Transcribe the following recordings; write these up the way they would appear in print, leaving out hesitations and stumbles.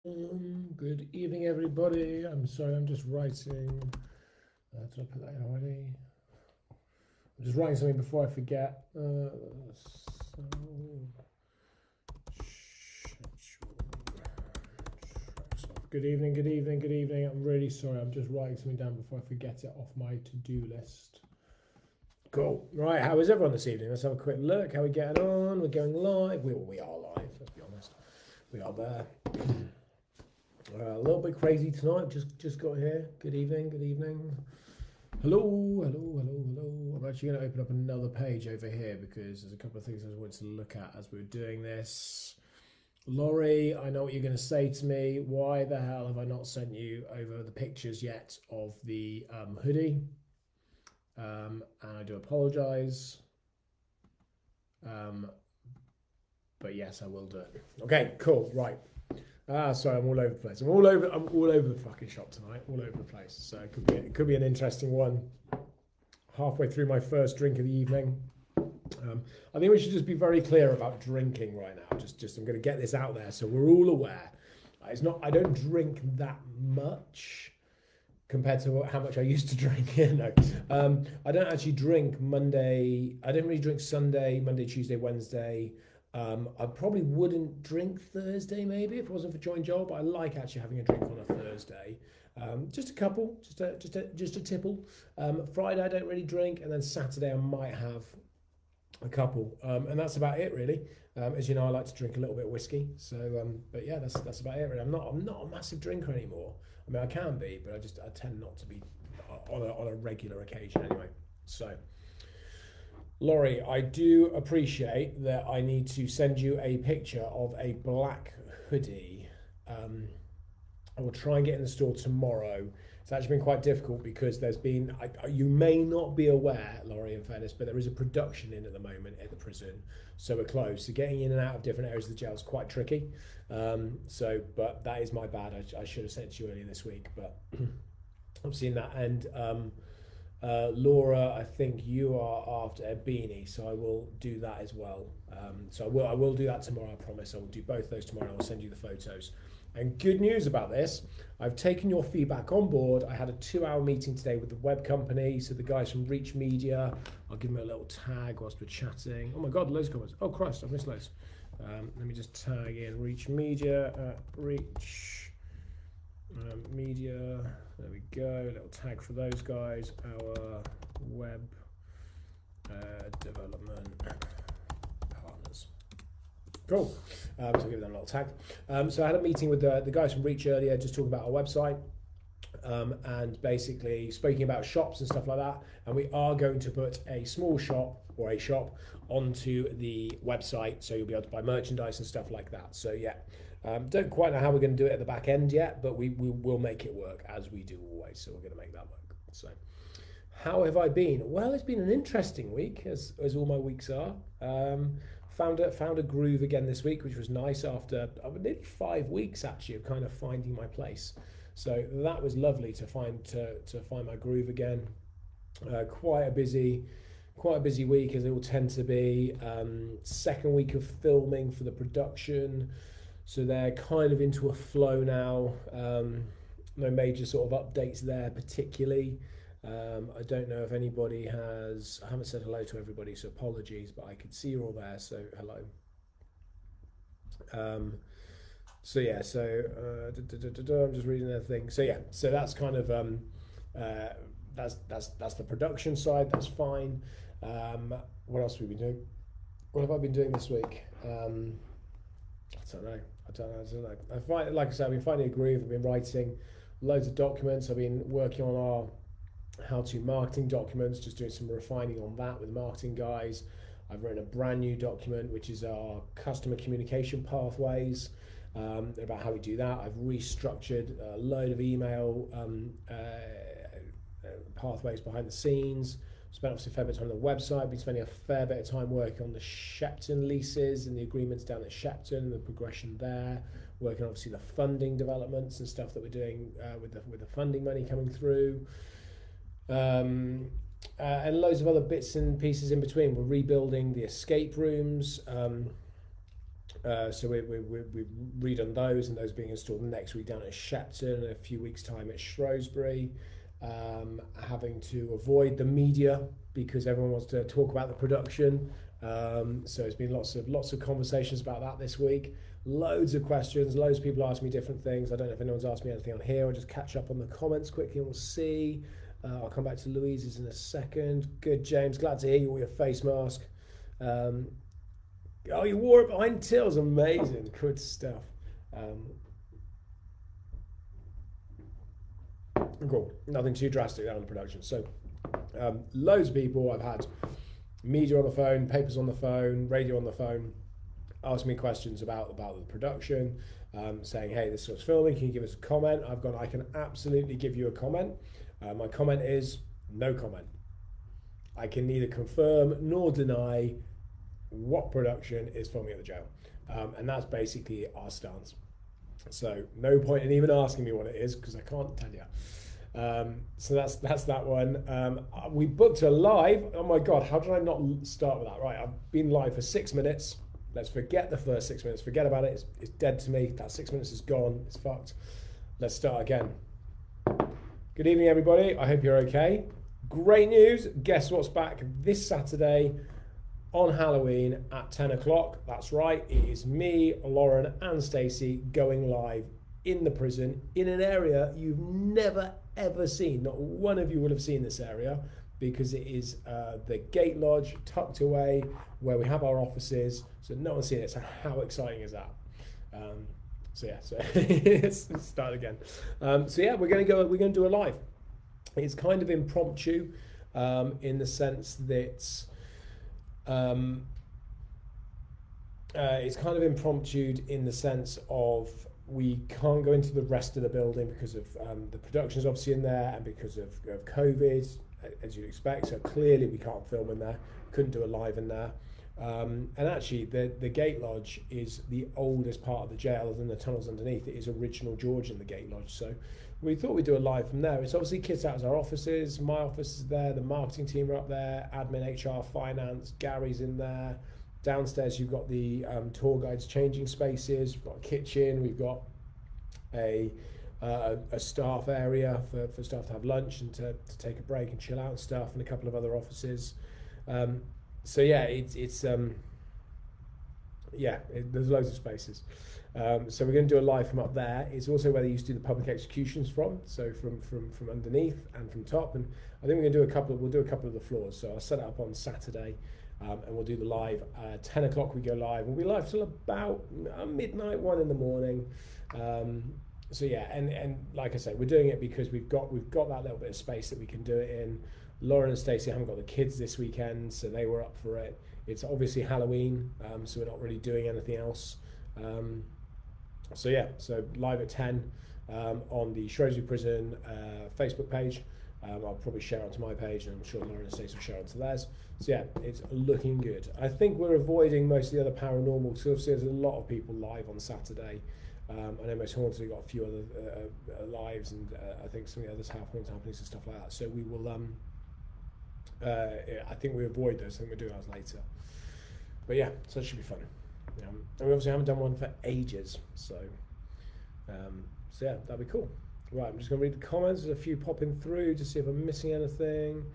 Good evening, everybody. I'm sorry, I'm just writing. Did I put that in already? I'm just writing something before I forget. Good evening, good evening, good evening. I'm really sorry. I'm just writing something down before I forget it off my to-do list. Cool. Right, how is everyone this evening? Let's have a quick look. How are we getting on? We're going live. We are live, let's be honest. We are there. A little bit crazy tonight. Just got here. Good evening. Good evening. Hello. Hello. Hello. Hello. I'm actually going to open up another page over here because there's a couple of things I wanted to look at as we were doing this. Laurie, I know what you're going to say to me. Why the hell have I not sent you over the pictures yet of the hoodie? And I do apologise. But yes, I will do it. Okay, cool. Right. Sorry, I'm all over the place. I'm all over the fucking shop tonight, all over the place. So it could be an interesting one. Halfway through my first drink of the evening. I think we should just be very clear about drinking right now. Just I'm going to get this out there so we're all aware. I don't drink that much compared to how much I used to drink. No, I don't actually drink Monday. I don't really drink Sunday, Monday, Tuesday, Wednesday. I probably wouldn't drink Thursday maybe if it wasn't for Join Joel, but I like actually having a drink on a Thursday. Just a couple, just a tipple. Friday I don't really drink, and then Saturday I might have a couple, and that's about it really. As you know, I like to drink a little bit of whiskey. So, but yeah, that's about it really. I'm not a massive drinker anymore. I mean, I can be, but I tend not to be on a regular occasion anyway. So. Laurie, I do appreciate that I need to send you a picture of a black hoodie. I will try and get in the store tomorrow. It's actually been quite difficult because there's been, you may not be aware, Laurie, in fairness, but there is a production in at the moment at the prison. So we're closed. So getting in and out of different areas of the jail is quite tricky. But that is my bad. I should have sent it to you earlier this week, but I've seen that. And Laura, I think you are after a beanie, so I will do that as well. So I will do that tomorrow, I promise. I will do both those tomorrow. I will send you the photos. And good news about this, I've taken your feedback on board. I had a 2-hour meeting today with the web company, so the guys from Reach Media. I'll give them a little tag whilst we're chatting. Oh my God, loads of comments. Oh Christ, I've missed loads. Let me just tag in Reach Media, Reach Media. There we go, a little tag for those guys, our web development partners. Cool, so I'll give them a little tag. So I had a meeting with the guys from Reach earlier, just talking about our website and basically speaking about shops and stuff like that. And we are going to put a small shop or a shop onto the website, so you'll be able to buy merchandise and stuff like that. So yeah. Don't quite know how we're going to do it at the back end yet, but we will make it work as we do always. So we're going to make that work. So, how have I been? Well, it's been an interesting week, as all my weeks are. Found a groove again this week, which was nice after nearly 5 weeks actually of kind of finding my place. So that was lovely to find my groove again. Quite a busy week, as it will tend to be. Second week of filming for the production. So they're kind of into a flow now. No major sort of updates there particularly. I don't know if anybody has, I haven't said hello to everybody, so apologies, but I could see you're all there, so hello. So yeah, so I'm just reading their thing. So yeah, so that's kind of, that's the production side, that's fine. What else have we been doing? What have I been doing this week? I don't know. Like I said, I've been finding a groove. I've been writing loads of documents. I've been working on our how-to marketing documents, just doing some refining on that with the marketing guys. I've written a brand new document, which is our customer communication pathways, about how we do that. I've restructured a load of email pathways behind the scenes. Spent obviously a fair bit of time on the website, been spending a fair bit of time working on the Shepton leases and the agreements down at Shepton, the progression there, working obviously the funding developments and stuff that we're doing with the funding money coming through. And loads of other bits and pieces in between. We're rebuilding the escape rooms. So we've redone those, and those being installed next week down at Shepton, in a few weeks' time at Shrewsbury. Having to avoid the media because everyone wants to talk about the production. So it's been lots of conversations about that this week. Loads of questions, loads of people ask me different things. I don't know if anyone's asked me anything on here. I'll just catch up on the comments quickly and we'll see. I'll come back to Louise's in a second. Good, James. Glad to hear you wore your face mask. Oh, you wore it behind tills. Amazing. Good stuff. Cool. Nothing too drastic there on the production. So loads of people. I've had media on the phone, papers on the phone, radio on the phone, ask me questions about the production, saying, hey, this is what's filming, can you give us a comment? I've gone, I can absolutely give you a comment. My comment is no comment. I can neither confirm nor deny what production is filming at the jail. And that's basically our stance. So no point in even asking me what it is because I can't tell you. So that's that one. We booked a live. Oh my God, how did I not start with that? Right, I've been live for 6 minutes. Let's forget the first 6 minutes. Forget about it. It's dead to me. That 6 minutes is gone. It's fucked. Let's start again. Good evening, everybody. I hope you're okay. Great news. Guess what's back this Saturday on Halloween at 10 o'clock. That's right. It is me, Lauren, and Stacey going live in the prison in an area you've never ever seen. Not one of you will have seen this area because it is the Gate Lodge tucked away where we have our offices. So no one's seen it. So how exciting is that? So let's start again. So yeah, we're going to do a live. It's kind of impromptu in the sense that it's kind of impromptu in the sense of we can't go into the rest of the building because of the production's obviously in there and because of COVID, as you'd expect. So clearly we can't film in there. Couldn't do a live in there. And actually the Gate Lodge is the oldest part of the jail, other than the tunnels underneath. It is original Georgian, the Gate Lodge. So we thought we'd do a live from there. It's obviously kitted out as our offices. My office is there. The marketing team are up there. Admin, HR, finance. Gary's in there. Downstairs you've got the tour guides changing spaces. We've got a kitchen. We've got a staff area for staff to have lunch and to take a break and chill out and stuff, and a couple of other offices. So yeah, there's loads of spaces. So we're going to do a live from up there. It's also where they used to do the public executions from, so from underneath and from top. And I think we'll do a couple of the floors. So I'll set it up on Saturday, and we'll do the live. 10 o'clock we go live. We'll be live till about midnight, 1 in the morning. So yeah, and like I say, we're doing it because we've got that little bit of space that we can do it in. Lauren and Stacey haven't got the kids this weekend, so they were up for it. It's obviously Halloween, so we're not really doing anything else. So yeah, so live at 10 on the Shrewsbury Prison Facebook page. I'll probably share it onto my page, and I'm sure Lauren and Stacey will share it onto theirs. So yeah, it's looking good. I think we're avoiding most of the other paranormal, so obviously there's a lot of people live on Saturday. I know Most Haunted got a few other lives, and I think some of the others have haunted happenings and stuff like that. So we will, I think we avoid those. I think we'll do ours later. But yeah, so it should be fun. And we obviously haven't done one for ages, so yeah, that'd be cool. Right, I'm just going to read the comments. There's a few popping through to see if I'm missing anything.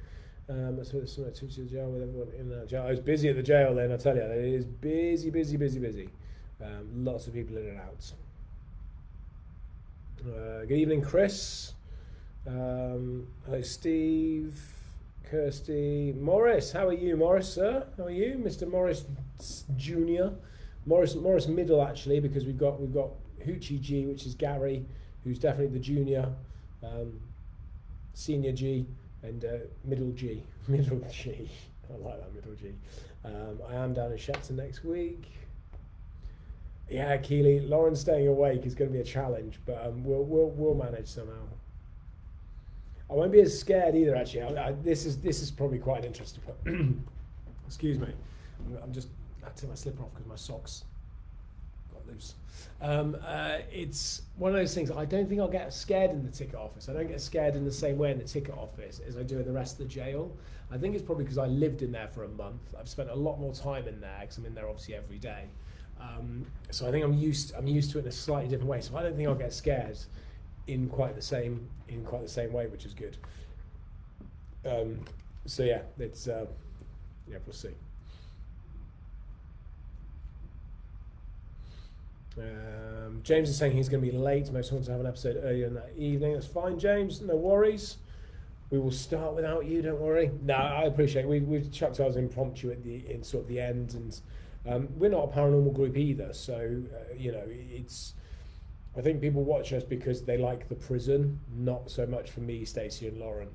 So there's some activity at the jail with everyone in the jail. I was busy at the jail then, I tell you. It is busy. Lots of people in and out. Good evening, Chris. Hello, Steve, Kirsty, Morris. How are you, Morris, sir? How are you, Mr. Morris Junior? Morris Middle, actually, because we've got Hoochie G, which is Gary, who's definitely the junior, senior G, and middle G. Middle G. I like that, middle G. I am down in Shepton next week. Yeah, Keely, Lauren's staying awake is going to be a challenge, but we'll manage somehow. I won't be as scared either. Actually, this is probably quite interesting. Excuse me, I'm just I took my slipper off because my socks got loose. It's one of those things. I don't think I'll get scared in the ticket office. I don't get scared in the same way in the ticket office as I do in the rest of the jail. I think it's probably because I lived in there for a month. I've spent a lot more time in there because I'm in there obviously every day. So I think I'm used to it in a slightly different way. So I don't think I'll get scared in quite the same way, which is good. So yeah, it's we'll see. James is saying he's going to be late. Most wants to have an episode earlier in that evening. That's fine, James. No worries. We will start without you. Don't worry. No, I appreciate it. We've chucked ours impromptu in sort of the end, and we're not a paranormal group either. So it's. I think people watch us because they like the prison, not so much for me, Stacey, and Lauren.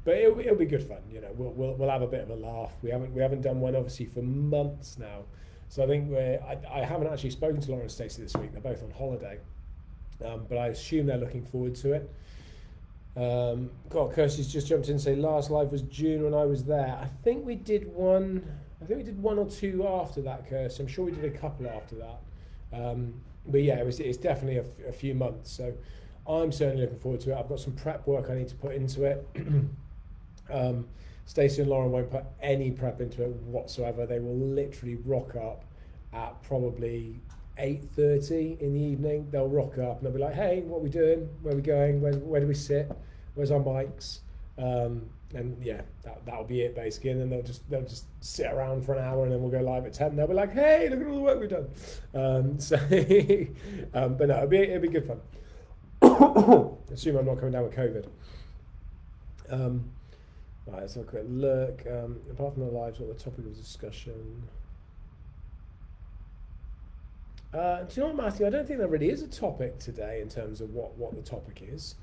But it'll be good fun. We'll have a bit of a laugh. We haven't done one obviously for months now. So I think I haven't actually spoken to Lauren and Stacey this week. They're both on holiday, but I assume they're looking forward to it. Kirsty's just jumped in and say last live was June when I was there. I think we did one. I think we did one or two after that, Kirsty. I'm sure we did a couple after that. But yeah, it's definitely a few months. So I'm certainly looking forward to it. I've got some prep work I need to put into it. Stacey and Lauren won't put any prep into it whatsoever. They will literally rock up at probably 8:30 in the evening. They'll rock up and they'll be like, "Hey, what are we doing? Where are we going? Where do we sit? Where's our mics?" And yeah, that'll be it basically. And then they'll just sit around for an hour, and then we'll go live at 10. They'll be like, "Hey, look at all the work we've done." But no, it'll be good fun. Assume I'm not coming down with COVID. Right, let's have a quick look. Apart from the lives, what the topic of discussion? Do you know what, Matthew? I don't think there really is a topic today in terms of what the topic is.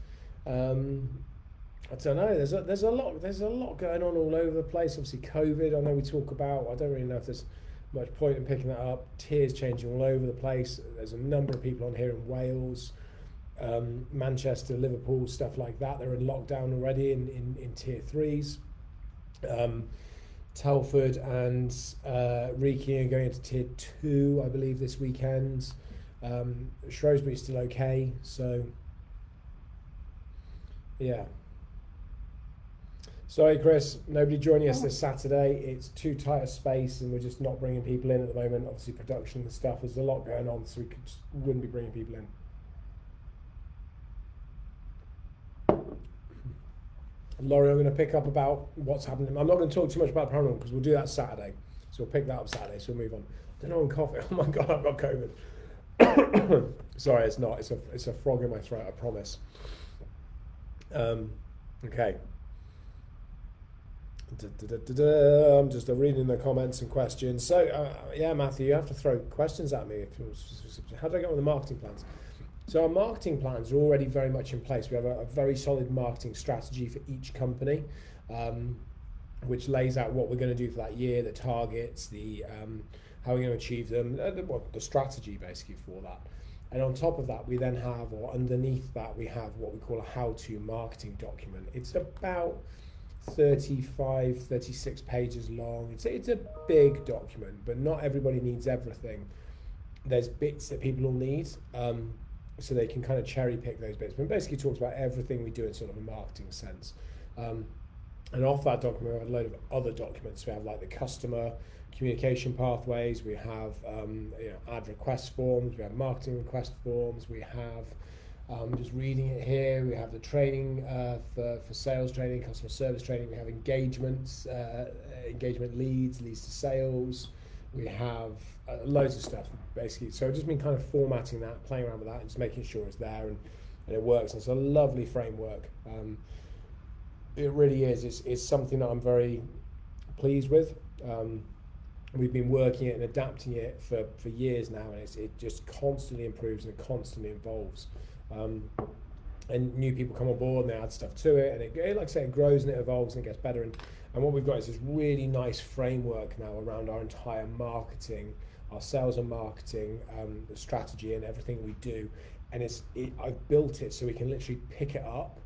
I don't know. There's a lot going on all over the place. Obviously, COVID. I know we talk about. I don't really know if there's much point in picking that up. Tiers changing all over the place. There's a number of people on here in Wales, Manchester, Liverpool, stuff like that. They're in lockdown already in tier 3s. Telford and Reeking are going into tier 2, I believe, this weekend. Shrewsbury is still okay, so yeah. Sorry, Chris, nobody joining us this Saturday. It's too tight a space, and we're just not bringing people in at the moment. Obviously, production and stuff. There's a lot going on, so we wouldn't be bringing people in. Laurie, I'm going to pick up about what's happening. I'm not going to talk too much about paranormal because we'll do that Saturday. So we'll pick that up Saturday. So we'll move on. I don't know, I'm coughing. Oh my God, I've got COVID. Sorry, it's not. It's a frog in my throat, I promise. Okay. I'm just reading the comments and questions. So, yeah, Matthew, you have to throw questions at me. How do I get on the marketing plans? So our marketing plans are already very much in place. We have a very solid marketing strategy for each company, which lays out what we're going to do for that year, the targets, the how we're going to achieve them, the strategy basically for that. And on top of that, we then have, or underneath that, we have what we call a how-to marketing document. It's about 35, 36 pages long. It's a big document, but not everybody needs everything. There's bits that people will need. So they can kind of cherry pick those bits. But it basically talks about everything we do in sort of a marketing sense. And off that document, we have a load of other documents. We have like the customer communication pathways. We have ad request forms. We have marketing request forms. We have, just reading it here, we have the training for sales training, customer service training. We have engagements, engagement leads to sales. We have loads of stuff basically. So I've just been kind of formatting that, playing around with that, and just making sure it's there and it works. And it's a lovely framework. It really is. It's something that I'm very pleased with. We've been working it and adapting it for years now, and it just constantly improves and it constantly evolves. And new people come on board and they add stuff to it, and it like I say, it grows and it evolves and it gets better. And what we've got is this really nice framework now around our entire marketing, our sales and marketing the strategy and everything we do. And I've built it so we can literally pick it up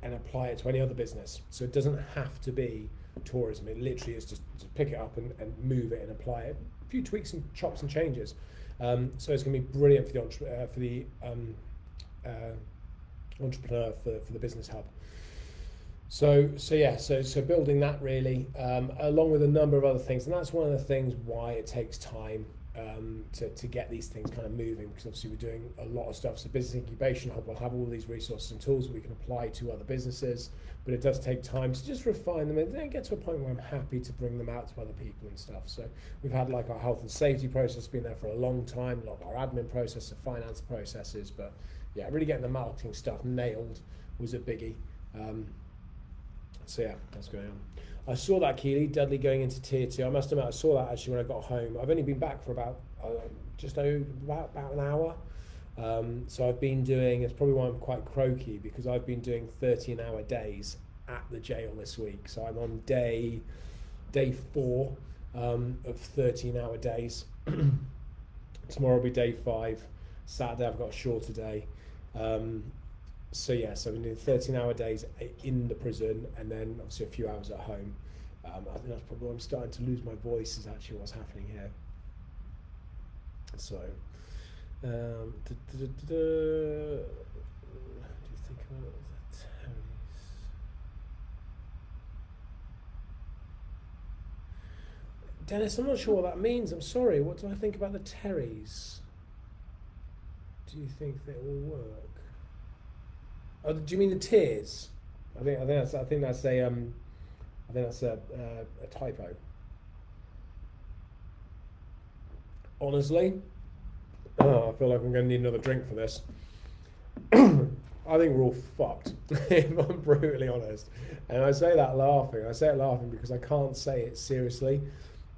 and apply it to any other business. So it doesn't have to be tourism. It literally is just to pick it up and move it and apply it. A few tweaks and chops and changes. So it's going to be brilliant for the entrepreneur for the business hub. So building that really, along with a number of other things, and that's one of the things why it takes time. to get these things kind of moving, because obviously we're doing a lot of stuff. So Business Incubation Hub will have all these resources and tools that we can apply to other businesses, but it does take time to just refine them and then get to a point where I'm happy to bring them out to other people and stuff. So we've had like our health and safety process been there for a long time, a lot of our admin process, the finance processes, but yeah, really getting the marketing stuff nailed was a biggie. So yeah, that's going on. I saw that, Keely, Dudley going into tier 2. I must admit, I saw that actually when I got home. I've only been back for about just over about an hour. So I've been doing, it's probably why I'm quite croaky, because I've been doing 13-hour days at the jail this week. So I'm on day 4 of 13-hour days. Tomorrow will be day 5. Saturday I've got a shorter day. So yes, I've been doing 13-hour days in the prison, and then obviously a few hours at home. I think that's probably why I'm starting to lose my voice, is actually what's happening here. So, what do you think about the Terrys? Dennis, I'm not sure what that means. I'm sorry. What do I think about the Terrys? Do you think they will work? Oh, do you mean the tiers? I think that's a typo. Honestly, I feel like I'm going to need another drink for this. I think we're all fucked, if I'm brutally honest. And I say that laughing. I say it laughing because I can't say it seriously,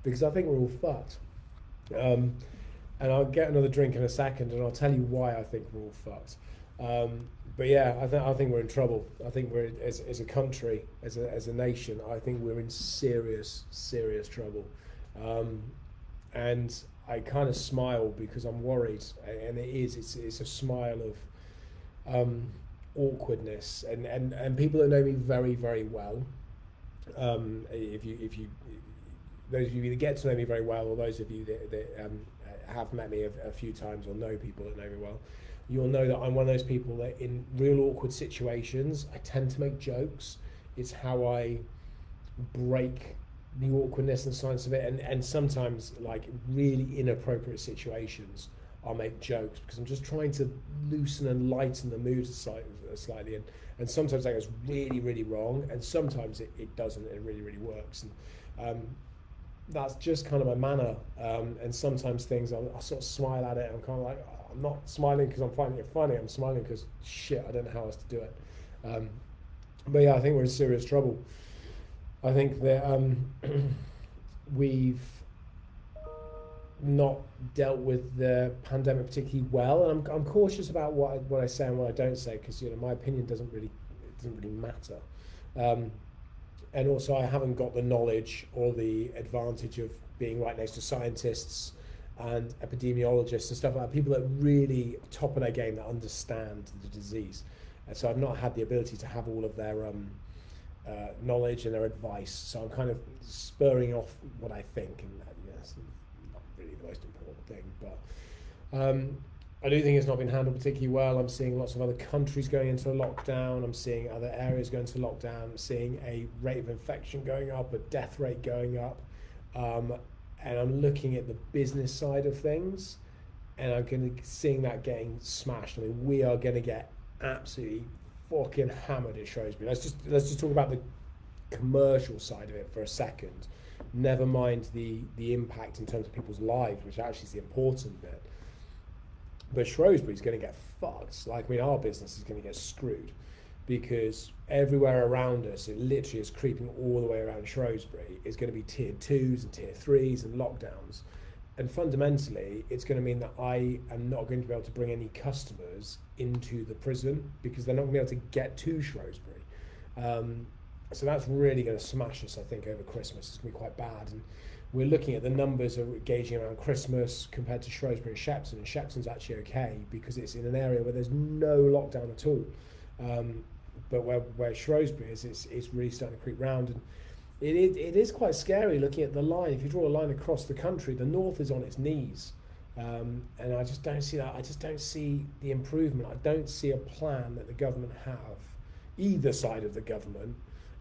because I think we're all fucked. And I'll get another drink in a second, and I'll tell you why I think we're all fucked. But yeah, I think we're in trouble. I think we're, as a country, as a nation, I think we're in serious trouble. And I kind of smile because I'm worried, and it's a smile of awkwardness, and people that know me very well. If you those of you that get to know me very well, or those of you that have met me a few times or know people that know me well, you'll know that I'm one of those people that in real awkward situations, I tend to make jokes. It's how I break the awkwardness and science of it, and sometimes like really inappropriate situations, I'll make jokes because I'm just trying to loosen and lighten the mood slightly, and sometimes that goes really wrong, and sometimes it doesn't, it really works, and that's just kind of my manner, and sometimes things I sort of smile at it, and I'm kind of like, I'm not smiling because I'm finding it funny, I'm smiling because shit, I don't know how else to do it. But yeah, I think we're in serious trouble. I think that we've not dealt with the pandemic particularly well, and I'm cautious about what I say and what I don't say, because my opinion doesn't really matter. And also, I haven't got the knowledge or the advantage of being right next to scientists and epidemiologists and stuff like that, people that really top of their game, that understand the disease. And so I've not had the ability to have all of their knowledge and their advice. So I'm kind of spurring off what I think, and that's not really the most important thing. But I do think it's not been handled particularly well. I'm seeing lots of other countries going into lockdown. I'm seeing other areas going into lockdown. I'm seeing a rate of infection going up, a death rate going up. And I'm looking at the business side of things, and I'm seeing that getting smashed. I mean, we are going to get absolutely fucking hammered at Shrewsbury. Let's just talk about the commercial side of it for a second. Never mind the impact in terms of people's lives, which actually is the important bit. But Shrewsbury's going to get fucked. Like, I mean, our business is going to get screwed, because everywhere around us, it literally is creeping all the way around Shrewsbury, is going to be tier 2s and tier 3s and lockdowns. And fundamentally, it's going to mean that I am not going to be able to bring any customers into the prison, because they're not going to be able to get to Shrewsbury. So that's really going to smash us, I think, over Christmas. It's going to be quite bad. And we're looking at the numbers of gauging around Christmas compared to Shrewsbury and Shepton. And Shepton's actually okay because it's in an area where there's no lockdown at all. But where Shrewsbury is, it's really starting to creep round. And it is quite scary looking at the line. If you draw a line across the country, the north is on its knees. And I just don't see that. I just don't see the improvement. I don't see a plan that the government have, either side of the government,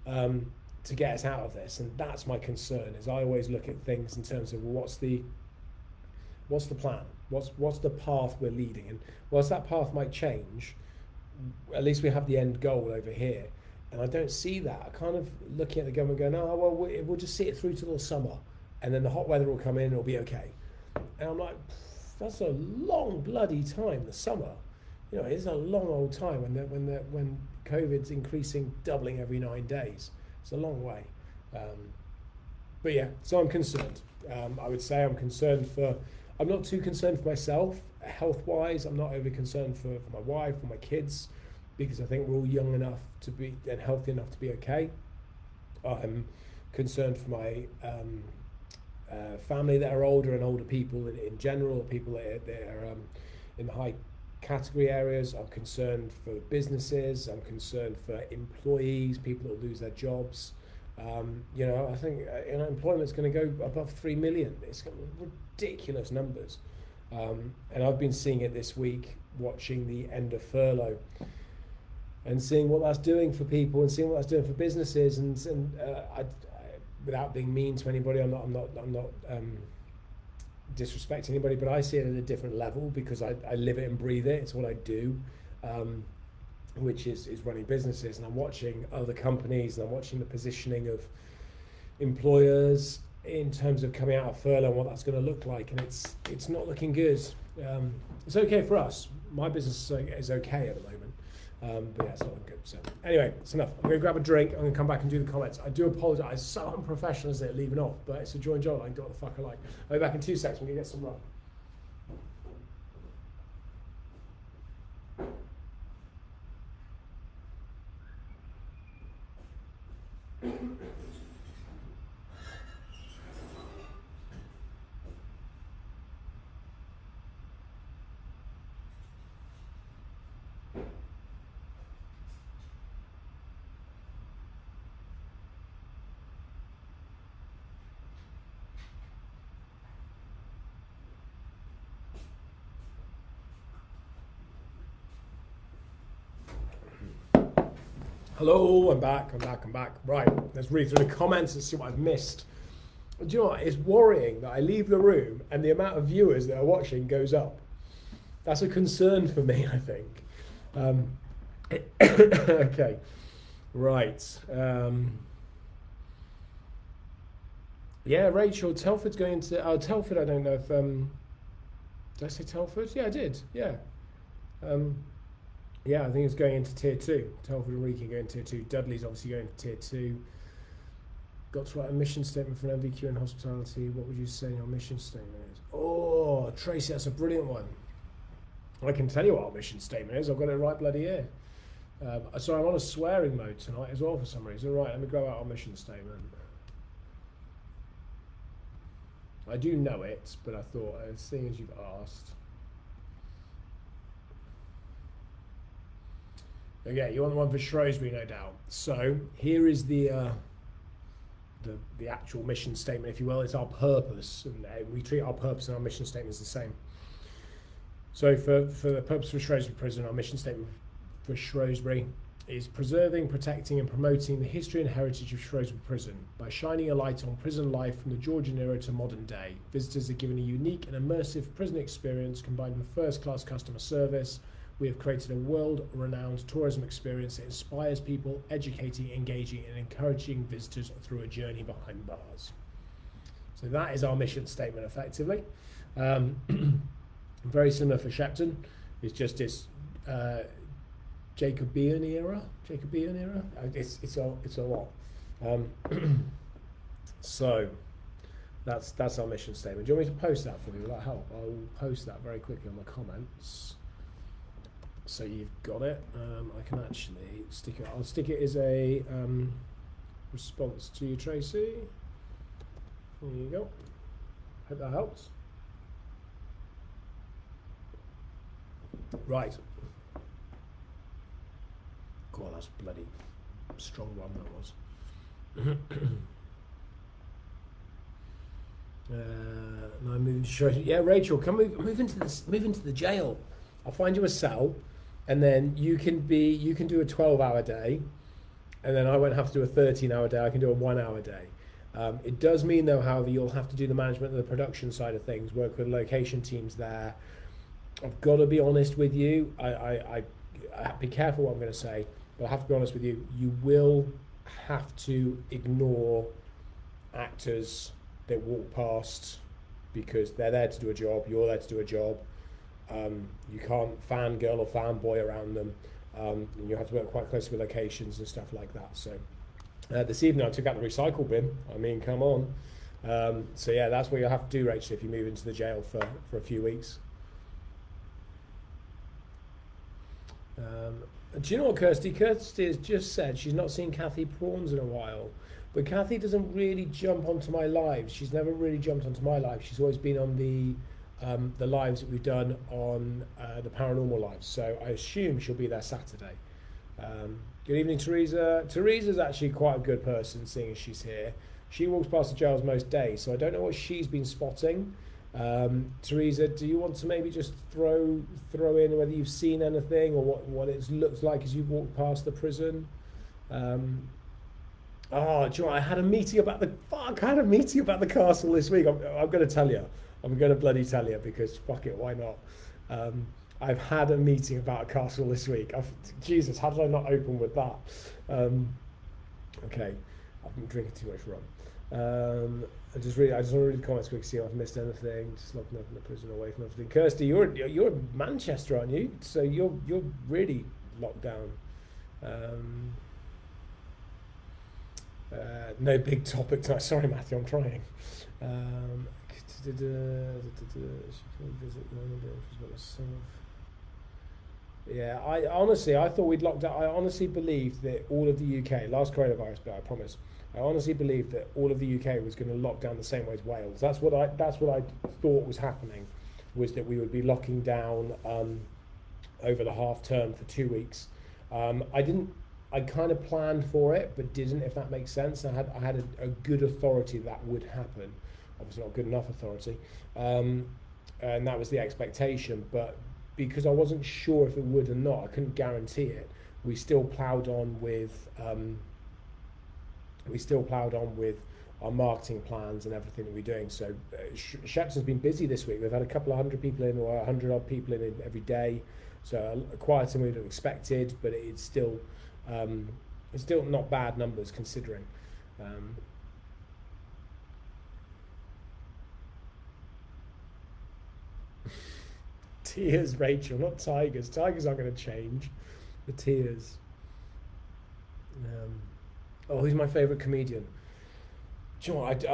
to get us out of this. And that's my concern, is I always look at things in terms of, well, what's the What's the plan? What's the path we're leading? And whilst that path might change, at least we have the end goal over here. And I don't see that. I kind of looking at the government going, oh, well, we'll just see it through till the summer. And then the hot weather will come in and it'll be okay. And I'm like, that's a long bloody time, the summer. You know, it's a long old time when COVID's increasing, doubling every 9 days. It's a long way. But yeah, so I'm concerned. I would say I'm not too concerned for myself, health-wise. I'm not overly concerned for my wife or my kids, because I think we're all young enough to be and healthy enough to be okay. I'm concerned for my family that are older and older people in general, people that are in the high category areas. I'm concerned for businesses. I'm concerned for employees, people that lose their jobs. You know, I think employment's going to go above 3 million. It's got ridiculous numbers. And I've been seeing it this week, watching the end of furlough and seeing what that's doing for people and seeing what that's doing for businesses. And I, without being mean to anybody, I'm not disrespecting anybody, but I see it at a different level because I live it and breathe it. It's what I do. Which is running businesses, and I'm watching other companies and I'm watching the positioning of employers in terms of coming out of furlough and what that's going to look like, and it's not looking good. It's okay for us. My business is okay at the moment, but yeah, it's not looking good. So anyway, it's enough. I'm going to grab a drink. I'm going to come back and do the comments. I do apologise. So unprofessional as it leaving off, but it's a joy and joy. I can do what the fuck I like. I'll be back in 2 seconds. We're going to get some run. Hello, I'm back. Right, let's read through the comments and see what I've missed. Do you know what? It's worrying that I leave the room and the amount of viewers that are watching goes up. That's a concern for me, I think. Okay, right. Yeah, Rachel, Telford's going into... Telford, I don't know if... did I say Telford? Yeah, I did, yeah. Yeah, I think it's going into tier 2. Telford and Wrekin going into tier 2. Dudley's obviously going to tier 2. Got to write a mission statement for an MVQ in hospitality. What would you say your mission statement is? Oh, Tracy, that's a brilliant one. I can tell you what our mission statement is. I've got it right bloody here. So I'm on a swearing mode tonight as well for some reason. Right, let me grab out our mission statement. I do know it, but I thought, seeing as you've asked... Okay, you want the one for Shrewsbury, no doubt. So here is the actual mission statement, if you will. It's our purpose, and we treat our purpose and our mission statement as the same. So for the purpose of Shrewsbury Prison, our mission statement for Shrewsbury is preserving, protecting and promoting the history and heritage of Shrewsbury Prison by shining a light on prison life from the Georgian era to modern day. Visitors are given a unique and immersive prison experience combined with first-class customer service. We have created a world-renowned tourism experience that inspires people, educating, engaging, and encouraging visitors through a journey behind bars. So that is our mission statement, effectively. Very similar for Shepton. It's just this Jacobean era. It's a lot. So that's our mission statement. Do you want me to post that for me? Will that help? I'll post that very quickly on the comments. So you've got it. I can actually stick it. I'll stick it as a response to you, Tracy. There you go. Hope that helps. Right. God, that's bloody strong one that was. Now I'm moving to show you. Yeah, Rachel, come move into the jail. I'll find you a cell. And then you can do a 12-hour day, and then I won't have to do a 13-hour day. I can do a 1-hour day. It does mean, though, however, you'll have to do the management of the production side of things, work with location teams there. I've got to be honest with you. I be careful what I'm going to say, but I have to be honest with you. You will have to ignore actors that walk past because they're there to do a job. You're there to do a job. You can't fangirl or fanboy around them. You have to work quite closely with locations and stuff like that. So this evening I took out the recycle bin. I mean, come on. So yeah, that's what you'll have to do, Rachel, if you move into the jail for a few weeks. Do you know what Kirsty? Kirsty has just said she's not seen Kathy Prawns in a while. But Kathy doesn't really jump onto my lives. She's never really jumped onto my live. She's always been on the lives that we've done on the paranormal lives. So I assume she'll be there Saturday. Good evening, Teresa. Teresa's actually quite a good person, seeing as she's here. She walks past the jails most days, so I don't know what she's been spotting. Teresa, do you want to maybe just throw in whether you've seen anything or what it looks like as you've walked past the prison? Oh, do you know what? I had a meeting about the castle this week. I'm going to tell you. I'm going to bloody tell you because fuck it, why not? I've had a meeting about a castle this week. Jesus, how did I not open with that? Okay, I've been drinking too much rum. I just want to read the comments quickly, see if I've missed anything. Just locking up in the prison away from everything. Kirsty, you're in Manchester, aren't you? So you're really locked down. No big topic tonight. Sorry, Matthew, I'm trying. She can visit myself. Yeah, I thought we'd locked out. I honestly believed that all of the UK, last coronavirus, but I promise, I honestly believed that all of the UK was going to lock down the same way as Wales. That's what I thought was happening, was that we would be locking down over the half term for 2 weeks. I kind of planned for it, but didn't, if that makes sense. I had a good authority that would happen. Obviously not good enough authority, and that was the expectation. But because I wasn't sure if it would or not, I couldn't guarantee it. We still ploughed on with our marketing plans and everything that we're doing. So Shepton's been busy this week. We've had a couple of hundred people in, or 100 odd people in every day. So quieter than we'd have expected, but it's still not bad numbers considering. Tears, Rachel, not tigers. Tigers aren't going to change. The tears. Who's my favourite comedian? Do you know what?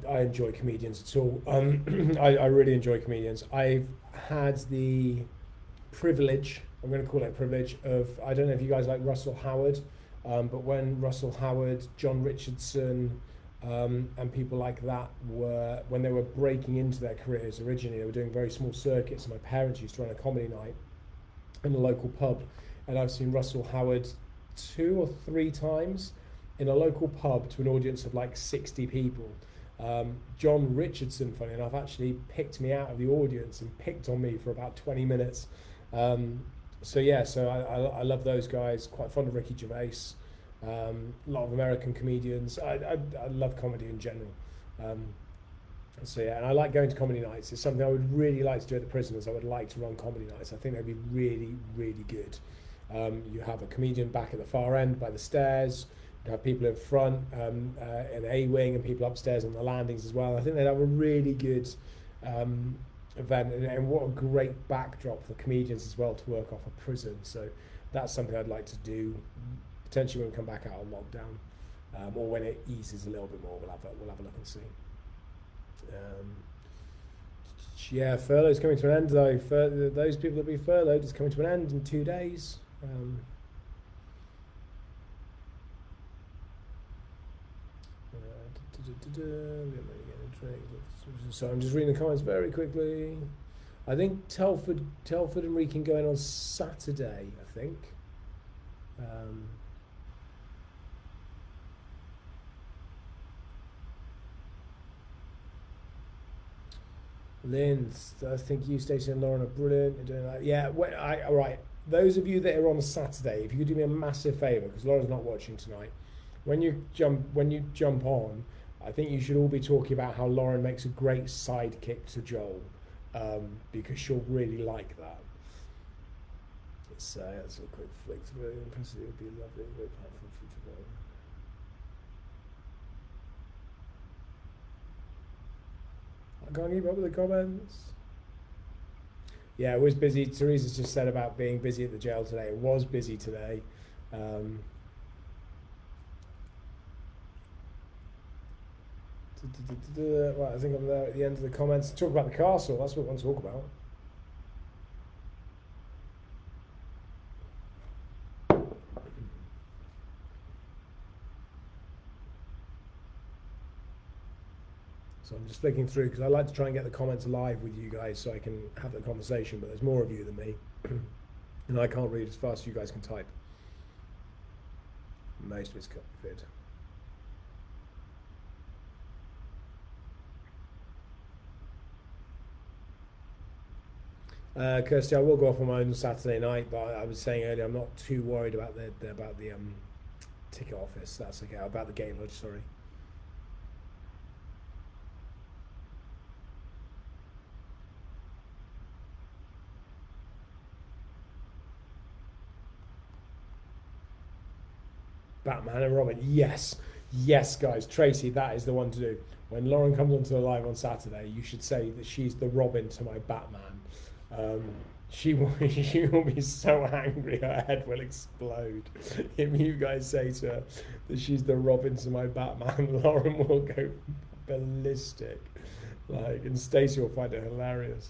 I enjoy comedians at all. I really enjoy comedians. I've had the privilege, I'm going to call it a privilege, of, I don't know if you guys like Russell Howard, but when Russell Howard, John Richardson, and people like that when they were breaking into their careers originally, they were doing very small circuits, and my parents used to run a comedy night in a local pub, and I've seen Russell Howard 2 or 3 times in a local pub to an audience of like 60 people. John Richardson, funny enough, actually picked me out of the audience and picked on me for about 20 minutes. So I love those guys. Quite fond of Ricky Gervais. A lot of American comedians. I love comedy in general. And I like going to comedy nights. It's something I would really like to do at the prisons. I would like to run comedy nights. I think they'd be really, really good. You have a comedian back at the far end by the stairs. You have people in front in A wing and people upstairs on the landings as well. I think they'd have a really good event, and what a great backdrop for comedians as well to work off a prison. So that's something I'd like to do. Potentially when we come back out of lockdown, or when it eases a little bit more, we'll have a look and see. Yeah, furlough's coming to an end though. Those people that be furloughed is coming to an end in 2 days. So I'm just reading the comments very quickly. I think Telford and Wrekin going on Saturday, I think. Lynn, I think you, Stacey, and Lauren are brilliant. You're doing that. Yeah, all right. Those of you that are on Saturday, if you could do me a massive favour, because Lauren's not watching tonight, when you jump on, I think you should all be talking about how Lauren makes a great sidekick to Joel, because she'll really like that. So that's a quick flick through. Impressive, it would be lovely. Great platform for future. I can't keep up with the comments. Yeah, it was busy. Teresa's just said about being busy at the jail today. It was busy today. Right, I think I'm there at the end of the comments. Talk about the castle. That's what I want to talk about. So I'm just flicking through because I like to try and get the comments live with you guys so I can have the conversation, but there's more of you than me. And I can't read as fast as you guys can type. Most of it's covered. Kirsty, I will go off on my own Saturday night, but I was saying earlier I'm not too worried about the ticket office. That's okay. About the game lodge, sorry. Batman and Robin, yes, guys. Tracy, that is the one to do. When Lauren comes onto the live on Saturday, you should say that she's the Robin to my Batman. She will be so angry, her head will explode. If you guys say to her that she's the Robin to my Batman, Lauren will go ballistic. And Stacey will find it hilarious.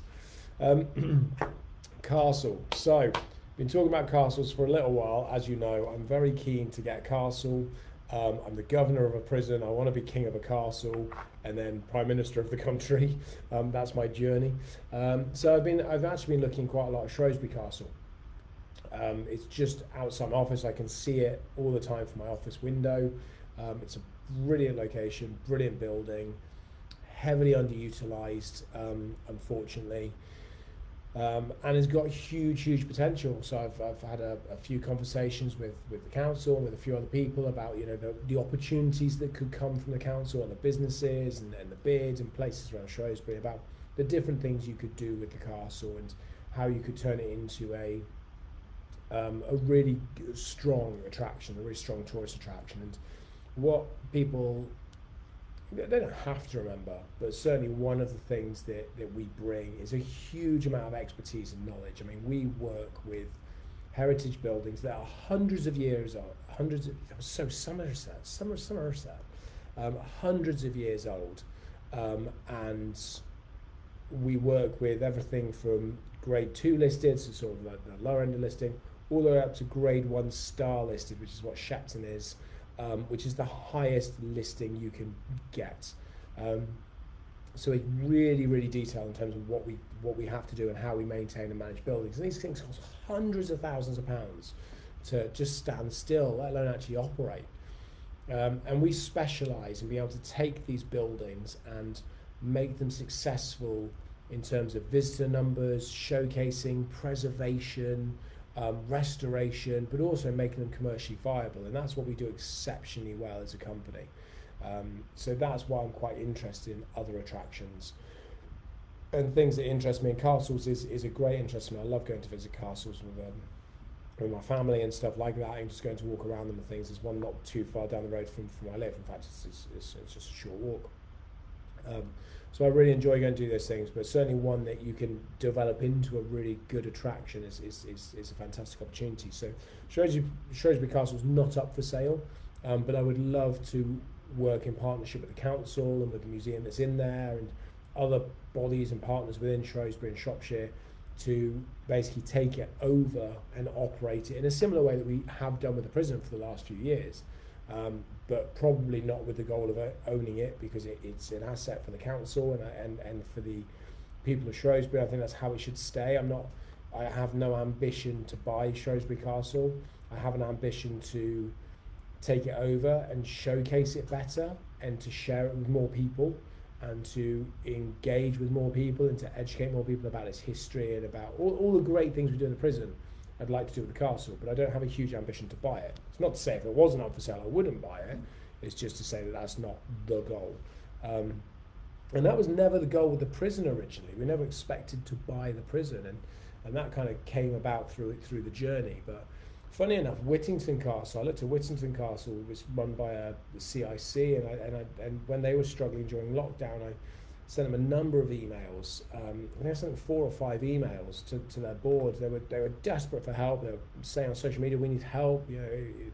Castle. So, been talking about castles for a little while. As you know, I'm very keen to get a castle. I'm the governor of a prison. I want to be king of a castle and then prime minister of the country. That's my journey. So I've actually been looking quite a lot at Shrewsbury Castle. It's just outside my office. I can see it all the time from my office window. It's a brilliant location, brilliant building, heavily underutilized, unfortunately. And it's got huge potential. So I've had a few conversations with the council and with a few other people about the opportunities that could come from the council and the businesses and the bids and places around Shrewsbury, about the different things you could do with the castle and how you could turn it into a really strong attraction, a really strong tourist attraction. And what people, they don't have to remember, but certainly one of the things that we bring is a huge amount of expertise and knowledge. I mean, we work with heritage buildings that are hundreds of years old, Somerset, hundreds of years old, and we work with everything from grade 2 listed, so sort of like the lower end of listing, all the way up to grade 1 star listed, which is what Shepton is. Which is the highest listing you can get. So it's really detailed in terms of what we have to do and how we maintain and manage buildings. And these things cost hundreds of thousands of pounds to just stand still, let alone actually operate. And we specialise in being able to take these buildings and make them successful in terms of visitor numbers, showcasing, preservation, restoration, but also making them commercially viable, and that's what we do exceptionally well as a company. So that's why I'm quite interested in other attractions and things that interest me. And castles is a great interest in me. I love going to visit castles with my family and stuff like that, and just going to walk around them and things. There's one not too far down the road from where I live. In fact, it's just a short walk. So I really enjoy going to do those things, but certainly one that you can develop into a really good attraction is a fantastic opportunity. So Shrewsbury Castle is not up for sale, but I would love to work in partnership with the council and with the museum that's in there and other bodies and partners within Shrewsbury and Shropshire to basically take it over and operate it in a similar way that we have done with the prison for the last few years. But probably not with the goal of owning it, because it's an asset for the council and for the people of Shrewsbury. I think that's how it should stay. I have no ambition to buy Shrewsbury Castle. I have an ambition to take it over and showcase it better and to share it with more people and to engage with more people and to educate more people about its history and about all the great things we do in the prison. I'd like to do with the castle, but I don't have a huge ambition to buy it. It's not to say if it wasn't up for sale I wouldn't buy it. It's just to say that that's not the goal. And that was never the goal with the prison originally. We never expected to buy the prison, and that kind of came about through the journey. But funny enough, Whittington Castle, I looked at Whittington Castle, it was run by the CIC, and when they were struggling during lockdown, I sent them a number of emails. I sent them 4 or 5 emails to their board. They were desperate for help. They were saying on social media, we need help,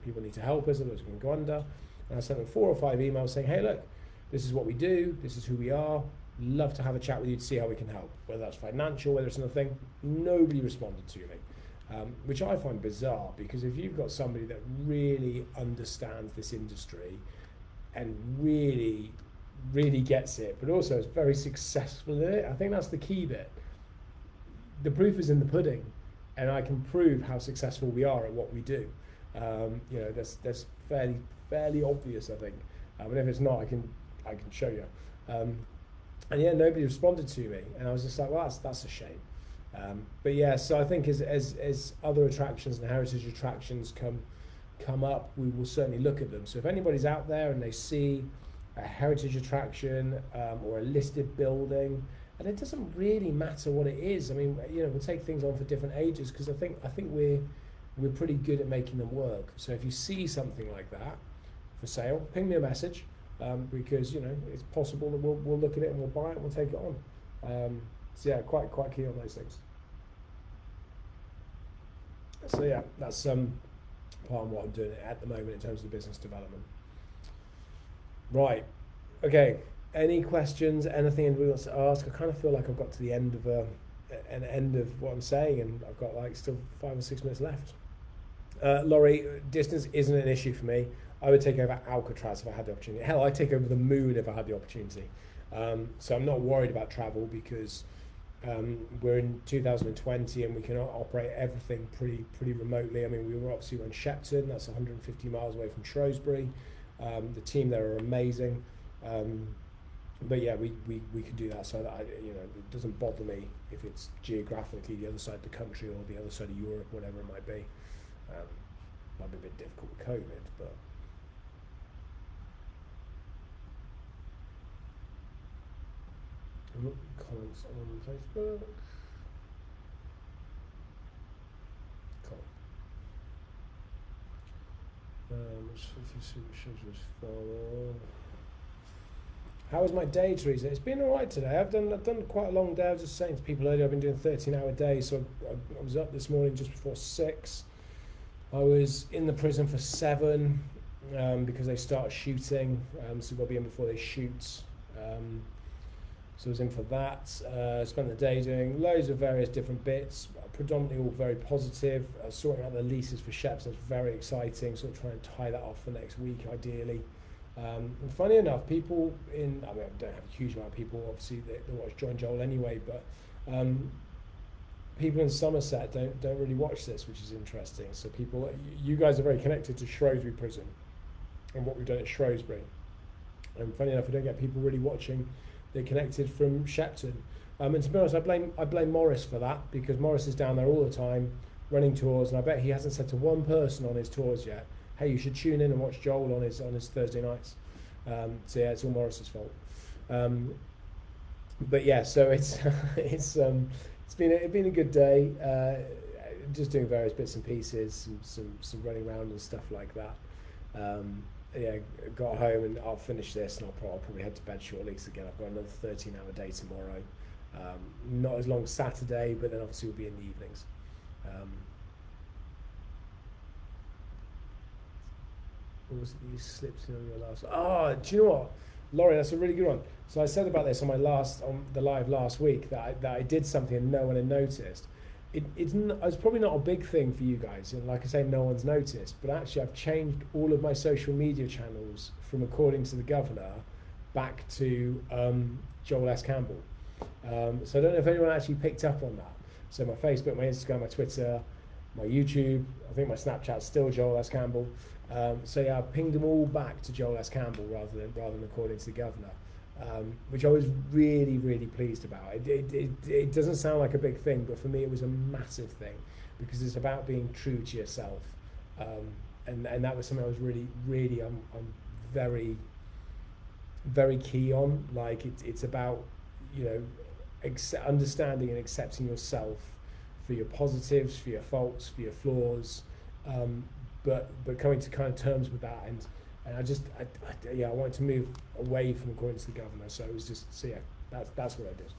people need to help us, otherwise we can go under. And I sent them 4 or 5 emails saying, hey, look, this is what we do, this is who we are, love to have a chat with you to see how we can help, whether that's financial, whether it's another thing. Nobody responded to me, which I find bizarre, because if you've got somebody that really understands this industry and really gets it, but also is very successful in it, I think that's the key bit. The proof is in the pudding, and I can prove how successful we are at what we do. That's fairly obvious, I think. But if it's not, I can show you. And yeah, nobody responded to me, and I was just like, well, that's a shame. But yeah, so I think as other attractions and heritage attractions come up, we will certainly look at them. So if anybody's out there and they see a heritage attraction or a listed building, and it doesn't really matter what it is. I mean, we'll take things on for different ages, because I think we're pretty good at making them work. So if you see something like that for sale, ping me a message, because it's possible that we'll look at it and we'll buy it and we'll take it on. So yeah, quite keen on those things. So yeah, that's part of what I'm doing at the moment in terms of the business development. Right, okay. Any questions? Anything anybody wants to ask? I kind of feel like I've got to the end of an end of what I'm saying, and I've got like still 5 or 6 minutes left. Laurie, distance isn't an issue for me. I would take over Alcatraz if I had the opportunity. Hell, I'd take over the moon if I had the opportunity. So I'm not worried about travel, because we're in 2020 and we can operate everything pretty remotely. I mean, we were obviously on Shepton, that's 150 miles away from Shrewsbury. The team there are amazing. But yeah, we could do that, so that it doesn't bother me if it's geographically the other side of the country or the other side of Europe, whatever it might be. Might be a bit difficult with COVID, but comments on Facebook. Cool. How was my day, Teresa? It's been all right today. I've done quite a long day. I was just saying to people earlier, I've been doing 13-hour days. So I was up this morning just before 6. I was in the prison for 7 because they start shooting. So we've got to be in before they shoot. So I was in for that. Spent the day doing loads of various different bits, predominantly all very positive. Sorting out the leases for Sheps, that's very exciting. Sort of trying to tie that off for next week, ideally. And funny enough, people I don't have a huge amount of people, obviously, that watch Join Joel anyway, but people in Somerset don't really watch this, which is interesting. So you guys are very connected to Shrewsbury Prison and what we've done at Shrewsbury. And funny enough, we don't get people really watching. They're connected from Shepton. And to be honest, I blame Morris for that, because Morris is down there all the time running tours, and I bet he hasn't said to one person on his tours yet, hey, you should tune in and watch Joel on his Thursday nights. So yeah, it's all Morris's fault. But yeah, so it's been a good day. Just doing various bits and pieces, some running around and stuff like that. Yeah, got home and I'll finish this and I'll probably head to bed shortly, because again I've got another 13-hour day tomorrow. Not as long as Saturday, but then obviously we'll be in the evenings. What was it you slipped in on your last? Oh, do you know what, Laurie? That's a really good one. So I said about this on the live last week that I did something and no one had noticed. It's probably not a big thing for you guys, and like I say, no one's noticed. But actually, I've changed all of my social media channels from according to the governor back to Joel S. Campbell. So I don't know if anyone actually picked up on that. So my Facebook, my Instagram, my Twitter, my YouTube, I think my Snapchat's still Joel S. Campbell. So yeah, I pinged them all back to Joel S. Campbell rather than according to the governor, which I was really, really pleased about. It doesn't sound like a big thing, but for me it was a massive thing, because it's about being true to yourself, and that was something I was really, really I'm very, very key on. Like it's about, you know, understanding and accepting yourself for your positives, for your faults, for your flaws, but coming to kind of terms with that. And I wanted to move away from according to the governor. So it was just, so yeah, that's what I did.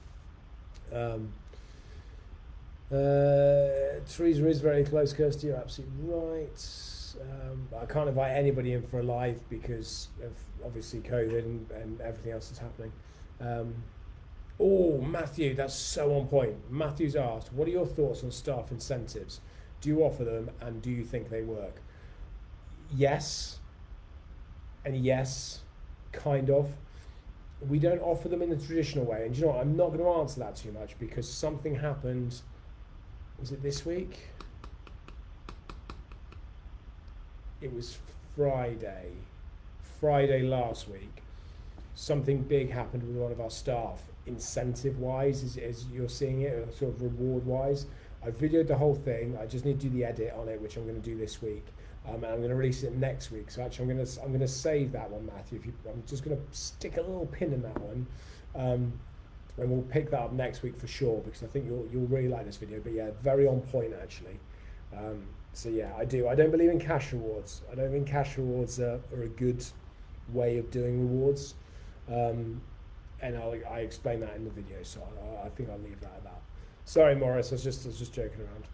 Teresa is very close, Kirsty, you're absolutely right. I can't invite anybody in for a live because of obviously COVID and everything else that's happening. Oh, Matthew, that's so on point. Matthew's asked, what are your thoughts on staff incentives? Do you offer them and do you think they work? Yes, and yes, kind of. We don't offer them in the traditional way. And you know what, I'm not going to answer that too much because something happened, was it this week? It was Friday last week. Something big happened with one of our staff, incentive-wise, as you're seeing it, sort of reward-wise. I videoed the whole thing. I just need to do the edit on it, which I'm going to do this week, and I'm going to release it next week. So actually, I'm going to save that one, Matthew. I'm just going to stick a little pin in that one, and we'll pick that up next week for sure because I think you'll really like this video. But yeah, very on point actually. So yeah, I do. I don't believe in cash rewards. I don't think cash rewards are a good way of doing rewards. And I explain that in the video, so I think I'll leave that at that. Sorry, Morris, I was just joking around.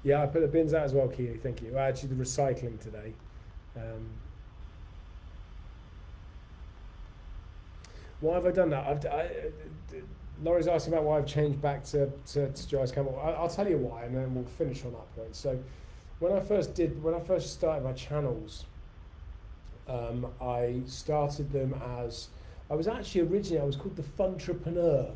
Yeah, I put the bins out as well, Keely, thank you. Actually, the recycling today. Why have I done that? Laurie's asking about why I've changed back to Joyce Campbell. I'll tell you why, and then we'll finish on that point. So, when I first started my channels, I started them as, I was called the Funtrepreneur,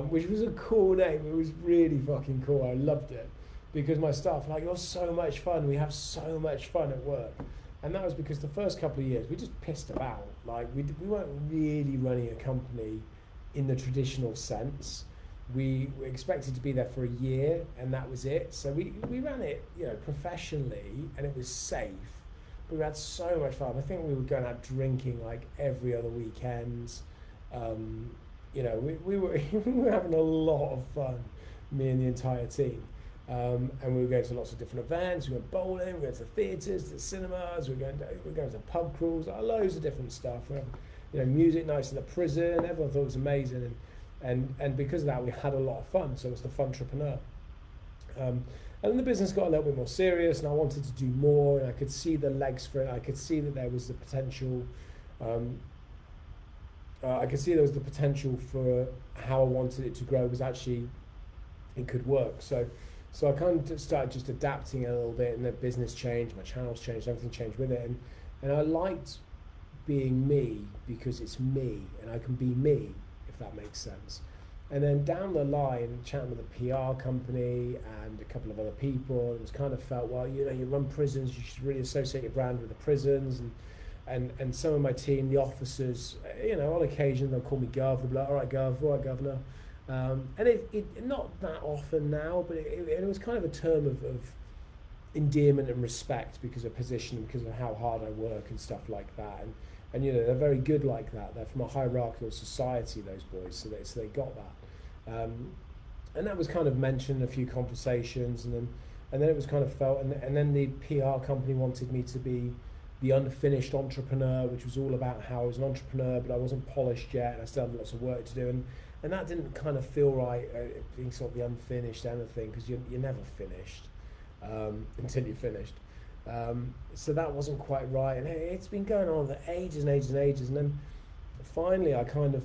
which was a cool name. It was really fucking cool. I loved it because my staff were like, you're so much fun. We have so much fun at work. And that was because the first couple of years we just pissed about. Like we weren't really running a company in the traditional sense. We were expected to be there for a year and that was it. So we ran it, you know, professionally, and it was safe. But we had so much fun. I think we were going out drinking like every other weekend. You know, we were having a lot of fun, me and the entire team. And we were going to lots of different events. We went bowling, we went to theatres, to cinemas, we were going to pub crawls, loads of different stuff. We had, you know, music nights in the prison. Everyone thought it was amazing, and because of that, we had a lot of fun. So it was the Funtrepreneur. And then the business got a little bit more serious, and I wanted to do more. And I could see the legs for it. I could see that there was the potential. I could see there was the potential for how I wanted it to grow. Was actually it could work. So I kind of started just adapting a little bit, and the business changed, my channels changed, everything changed with it, and I liked being me because it's me, and I can be me, if that makes sense. And then down the line, chatting with a PR company and a couple of other people, it was kind of felt, well, you know, you run prisons, you should really associate your brand with the prisons, and some of my team, the officers, you know, on occasion they'll call me Gov, they'll be like, all right, Governor. And it not that often now, but it was kind of a term of endearment and respect because of position, because of how hard I work and stuff like that. And you know, they're very good like that. They're from a hierarchical society, those boys, so they got that. And that was kind of mentioned in a few conversations, and then it was kind of felt, and then the PR company wanted me to be the unfinished entrepreneur, which was all about how I was an entrepreneur, but I wasn't polished yet, and I still had lots of work to do. And that didn't kind of feel right, being sort of the unfinished anything, because you're never finished until you're finished. So that wasn't quite right, and it's been going on for ages and ages and ages. And then finally, I wouldn't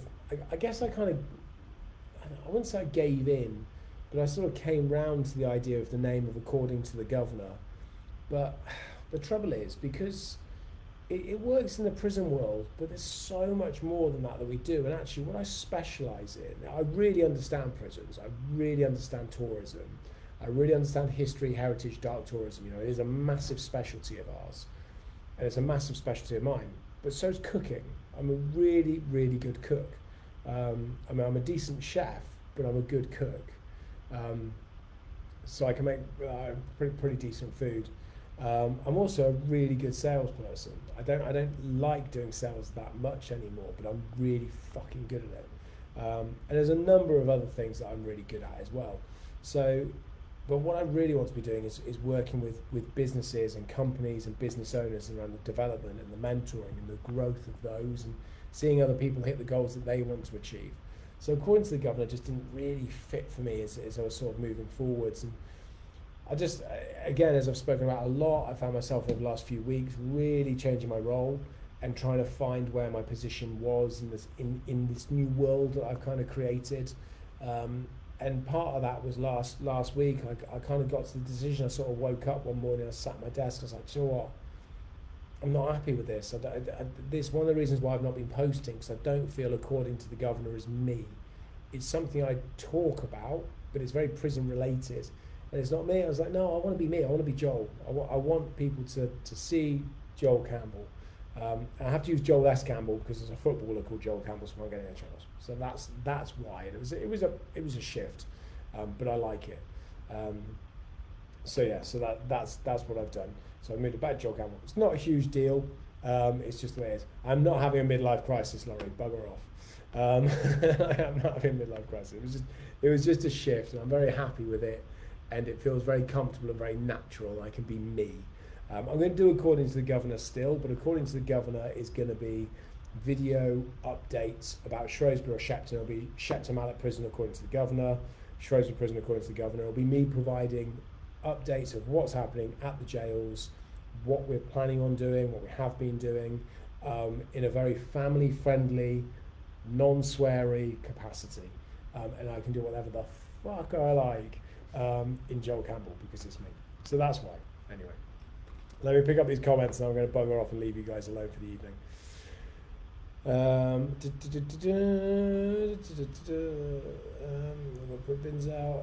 say I gave in, but I sort of came round to the idea of the name of according to the governor. But the trouble is, because it works in the prison world, but there's so much more than that we do. And actually, what I specialise in, I really understand prisons, I really understand tourism, I really understand history, heritage, dark tourism. You know, it is a massive specialty of ours, and it's a massive specialty of mine. But so is cooking. I'm a really, really good cook. I mean, I'm a decent chef, but I'm a good cook. so I can make pretty decent food. I'm also a really good salesperson. I don't like doing sales that much anymore, but I'm really fucking good at it. And there's a number of other things that I'm really good at as well. So, but what I really want to be doing is working with businesses and companies and business owners around the development and the mentoring and the growth of those, and seeing other people hit the goals that they want to achieve. So according to the governor, just didn't really fit for me as I was sort of moving forwards. And I just, again, as I've spoken about a lot, I found myself over the last few weeks really changing my role and trying to find where my position was in this new world that I've kind of created. And part of that was last week. I kind of got to the decision. I sort of woke up one morning, I sat at my desk, I was like, do you know what? I'm not happy with this. This is one of the reasons why I've not been posting, because I don't feel, according to the governor, as me. It's something I talk about, but it's very prison related. And it's not me. I was like, no, I want to be me. I want to be Joel. I want people to see Joel Campbell. And I have to use Joel S. Campbell because there's a footballer called Joel Campbell, so I'm getting a chance. So that's why. And it was a shift, but I like it. So that's what I've done. So I moved it back to Joel Campbell. It's not a huge deal. It's just the way it is. I'm not having a midlife crisis, Laurie. Bugger off. I am not having a midlife crisis. It was just a shift, and I'm very happy with it. And it feels very comfortable and very natural. I can be me. I'm going to do according to the governor still, but according to the governor is going to be video updates about Shrewsbury or Shepton. It'll be Shepton Mallet Prison according to the governor, Shrewsbury Prison according to the governor. It'll be me providing updates of what's happening at the jails, what we're planning on doing, what we have been doing, in a very family-friendly, non-sweary capacity. And I can do whatever the fuck I like in Joel Campbell because it's me. So that's why. Anyway, let me pick up these comments and I'm going to bugger off and leave you guys alone for the evening. I'm gonna put bins out.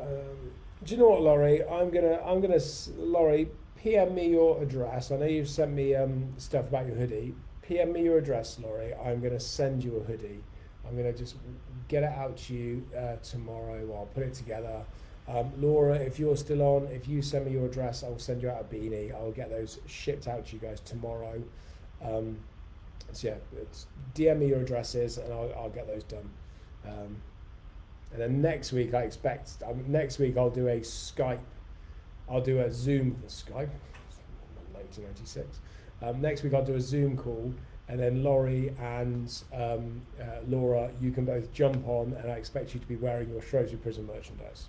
Do you know what, Laurie? I'm gonna Laurie, PM me your address. I know you've sent me stuff about your hoodie. PM me your address, Laurie. I'm gonna send you a hoodie. I'm gonna just get it out to you tomorrow. I'll put it together. Laura, if you're still on, if you send me your address, I'll send you out a beanie. I'll get those shipped out to you guys tomorrow. So yeah, DM me your addresses and I'll get those done. And then next week I expect, next week I'll do a Skype, I'll do a Zoom for Skype, 1996. Next week I'll do a Zoom call, and then Laurie and Laura, you can both jump on, and I expect you to be wearing your Shrewsbury Prison merchandise.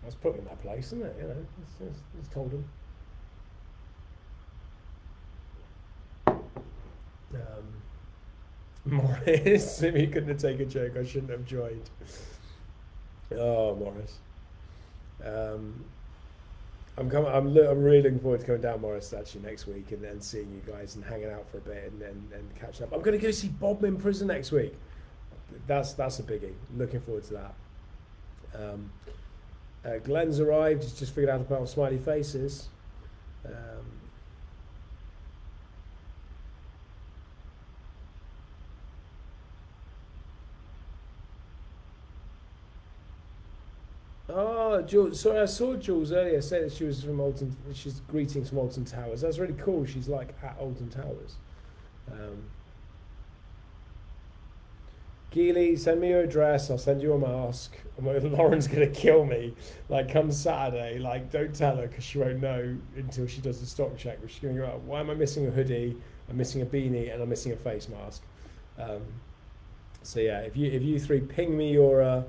Let's put them in that place, isn't it? You know, let's told them. Morris, if he couldn't have taken a joke, I shouldn't have joined. Oh, Morris. I'm really looking forward to coming down, Morris, actually next week, and then seeing you guys and hanging out for a bit and then catching up. I'm going to go see Bodmin Prison next week. That's a biggie. Looking forward to that. Glenn's arrived. He's just figured out how to put on smiley faces. Oh, Jules, sorry, I saw Jules earlier say that she was from Alton. She's greetings from Alton Towers. That's really cool. She's like at Alton Towers. Keely, send me your address. I'll send you a mask. And Lauren's gonna kill me. Like come Saturday, like don't tell her because she won't know until she does the stock check. But she's gonna go, why am I missing a hoodie? I'm missing a beanie and I'm missing a face mask. So yeah, if you three ping me your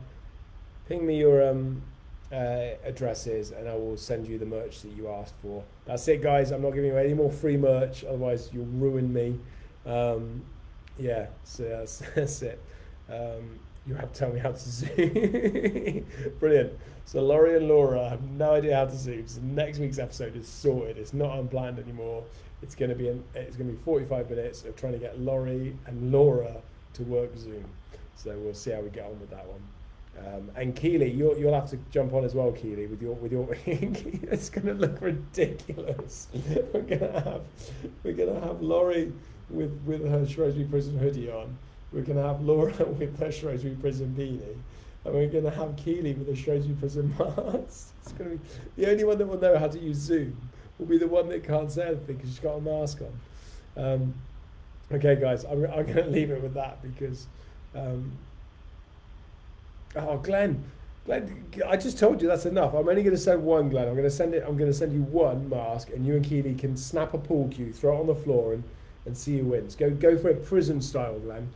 addresses and I will send you the merch that you asked for. That's it, guys. I'm not giving you any more free merch, otherwise you'll ruin me. Yeah, so that's it. You have to tell me how to zoom. Brilliant. So Laurie and Laura have no idea how to zoom. So next week's episode is sorted. It's not unplanned anymore. It's going to be 45 minutes of trying to get Laurie and Laura to work Zoom. So we'll see how we get on with that one. And Keely, you'll have to jump on as well, Keely, with your. It's going to look ridiculous. We're gonna have Laurie with her Shrewsbury Prison hoodie on. We're going to have Laura with her Shrewsbury Prison beanie, And we're going to have Keely with a Shrewsbury Prison mask. It's going to be the only one that will know how to use Zoom. Will be the one that can't say anything because she's got a mask on. Okay, guys, I'm going to leave it with that because. Oh, Glenn, I just told you that's enough. I'm only going to send one, Glenn. I'm going to send you one mask, and you and Keely can snap a pool cue, throw it on the floor, and see who wins. Go for it prison style, Glenn.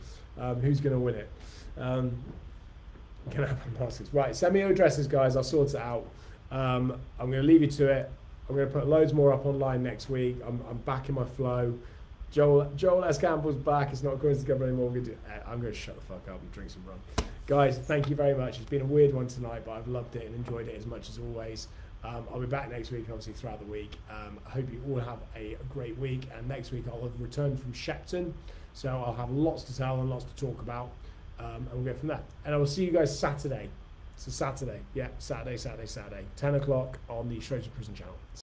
Who's going to win it? Can I have masks? Right, send me your addresses, guys. I'll sort it out. I'm going to leave you to it. I'm going to put loads more up online next week. I'm back in my flow. Joel S. Campbell's back. It's not going together anymore. I'm going to shut the fuck up and drink some rum. Guys, thank you very much. It's been a weird one tonight, but I've loved it and enjoyed it as much as always. I'll be back next week and obviously throughout the week. I hope you all have a great week. And next week I'll have returned from Shepton. So I'll have lots to tell and lots to talk about. And we'll go from there. And I will see you guys Saturday. So Saturday. Yeah, Saturday. 10 o'clock on the Shrewsbury Prison channel.